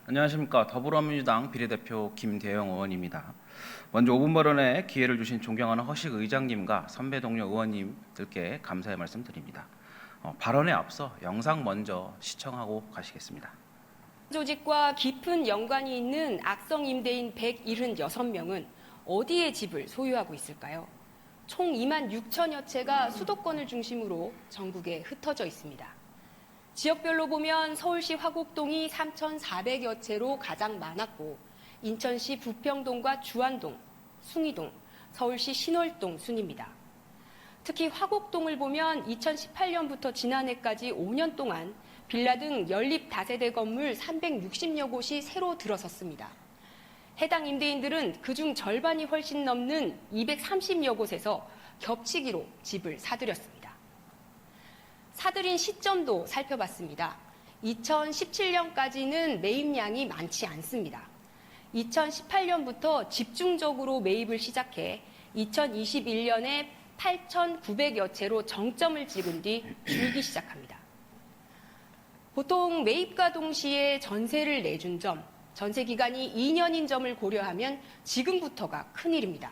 안녕하십니까. 더불어민주당 비례대표 김대영 의원입니다. 먼저 5분 발언에 기회를 주신 존경하는 허식 의장님과 선배 동료 의원님들께 감사의 말씀 드립니다. 발언에 앞서 영상 먼저 시청하고 가시겠습니다. 조직과 깊은 연관이 있는 악성 임대인 176명은 어디에 집을 소유하고 있을까요? 총 2만 6천여 채가 수도권을 중심으로 전국에 흩어져 있습니다. 지역별로 보면 서울시 화곡동이 3,400여 채로 가장 많았고 인천시 부평동과 주안동, 숭이동, 서울시 신월동 순입니다. 특히 화곡동을 보면 2018년부터 지난해까지 5년 동안 빌라 등 연립 다세대 건물 360여 곳이 새로 들어섰습니다. 해당 임대인들은 그중 절반이 훨씬 넘는 230여 곳에서 겹치기로 집을 사들였습니다. 사들인 시점도 살펴봤습니다. 2017년까지는 매입량이 많지 않습니다. 2018년부터 집중적으로 매입을 시작해 2021년에 8,900여 채로 정점을 찍은 뒤 줄기 시작합니다. 보통 매입과 동시에 전세를 내준 점, 전세 기간이 2년인 점을 고려하면 지금부터가 큰일입니다.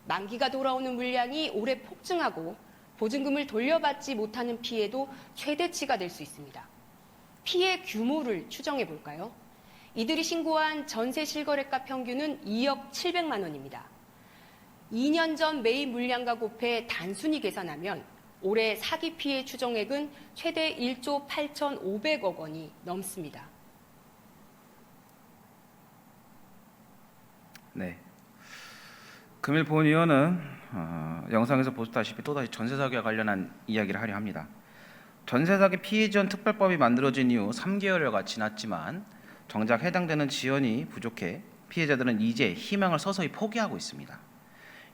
만기가 돌아오는 물량이 올해 폭증하고 보증금을 돌려받지 못하는 피해도 최대치가 될 수 있습니다. 피해 규모를 추정해 볼까요? 이들이 신고한 전세 실거래가 평균은 2억 700만 원입니다. 2년 전 매입 물량과 곱해 단순히 계산하면 올해 사기 피해 추정액은 최대 1조 8,500억 원이 넘습니다. 네. 금일 본 의원은 영상에서 보셨다시피 또다시 전세 사기와 관련한 이야기를 하려 합니다. 전세 사기 피해 지원 특별법이 만들어진 이후 3개월여가 지났지만 정작 해당되는 지원이 부족해 피해자들은 이제 희망을 서서히 포기하고 있습니다.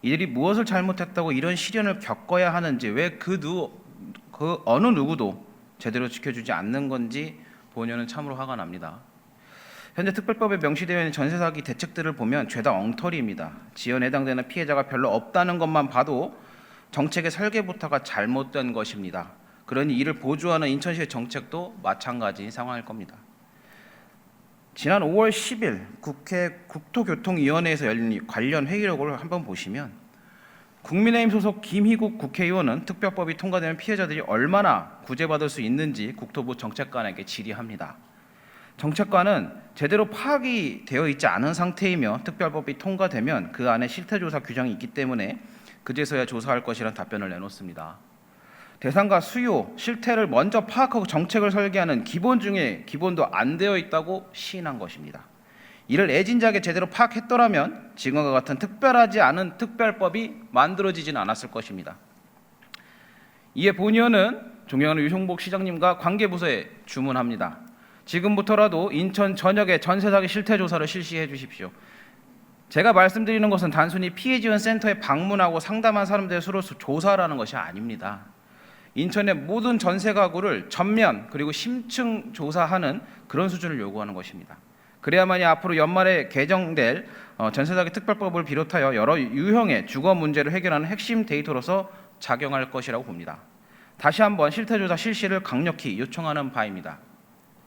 이들이 무엇을 잘못했다고 이런 시련을 겪어야 하는지, 왜 그 어느 누구도 제대로 지켜주지 않는 건지 본 의원은 참으로 화가 납니다. 현재 특별법에 명시되어 있는 전세 사기 대책들을 보면 죄다 엉터리입니다. 지연에 해당되는 피해자가 별로 없다는 것만 봐도 정책의 설계부터가 잘못된 것입니다. 그러니 이를 보조하는 인천시의 정책도 마찬가지 상황일 겁니다. 지난 5월 10일 국회 국토교통위원회에서 열린 관련 회의록을 한번 보시면 국민의힘 소속 김희국 국회의원은 특별법이 통과되면 피해자들이 얼마나 구제받을 수 있는지 국토부 정책관에게 질의합니다. 정책관은 제대로 파악이 되어 있지 않은 상태이며 특별법이 통과되면 그 안에 실태조사 규정이 있기 때문에 그제서야 조사할 것이라는 답변을 내놓습니다. 대상과 수요, 실태를 먼저 파악하고 정책을 설계하는 기본 중에 기본도 안 되어 있다고 시인한 것입니다. 이를 애진작에 제대로 파악했더라면 지금과 같은 특별하지 않은 특별법이 만들어지지는 않았을 것입니다. 이에 본 의원은 존경하는 유형복 시장님과 관계부서에 주문합니다. 지금부터라도 인천 전역에 전세 사기 실태 조사를 실시해 주십시오. 제가 말씀드리는 것은 단순히 피해 지원 센터에 방문하고 상담한 사람들의 수로 조사라는 것이 아닙니다. 인천의 모든 전세 가구를 전면 그리고 심층 조사하는 그런 수준을 요구하는 것입니다. 그래야만이 앞으로 연말에 개정될 전세 사기 특별법을 비롯하여 여러 유형의 주거 문제를 해결하는 핵심 데이터로서 작용할 것이라고 봅니다. 다시 한번 실태 조사 실시를 강력히 요청하는 바입니다.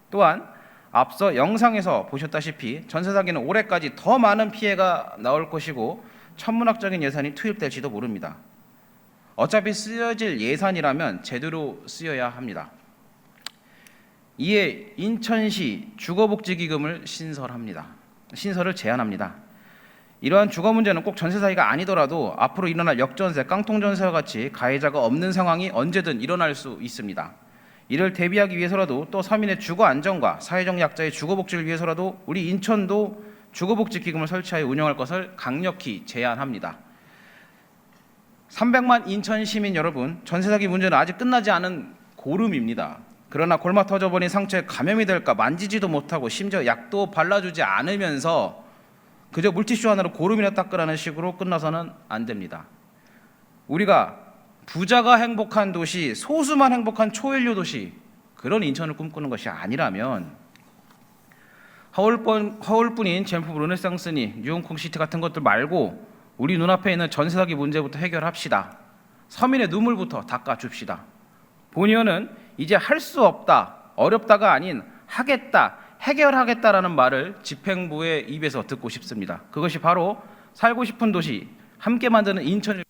또한 앞서 영상에서 보셨다시피 전세 사기는 올해까지 더 많은 피해가 나올 것이고 천문학적인 예산이 투입될지도 모릅니다. 어차피 쓰여질 예산이라면 제대로 쓰여야 합니다. 이에 인천시 주거복지기금을 신설을 제안합니다. 이러한 주거 문제는 꼭 전세 사기가 아니더라도 앞으로 일어날 역전세, 깡통전세와 같이 가해자가 없는 상황이 언제든 일어날 수 있습니다. 이를 대비하기 위해서라도 또 서민의 주거 안정과 사회적 약자의 주거 복지를 위해서라도 우리 인천도 주거복지 기금을 설치하여 운영할 것을 강력히 제안합니다. 300만 인천 시민 여러분, 전세 사기 문제는 아직 끝나지 않은 고름입니다. 그러나 골마 터져버린 상처에 감염이 될까 만지지도 못하고 심지어 약도 발라주지 않으면서 그저 물티슈 하나로 고름이나 닦으라는 식으로 끝나서는 안 됩니다. 우리가 부자가 행복한 도시, 소수만 행복한 초인류 도시, 그런 인천을 꿈꾸는 것이 아니라면 허울뿐인 젠프 르네상스니 뉴홍콩시티 같은 것들 말고 우리 눈앞에 있는 전세 사기 문제부터 해결합시다. 서민의 눈물부터 닦아줍시다. 본 의원은 이제 할 수 없다, 어렵다가 아닌 하겠다, 해결하겠다라는 말을 집행부의 입에서 듣고 싶습니다. 그것이 바로 살고 싶은 도시 함께 만드는 인천일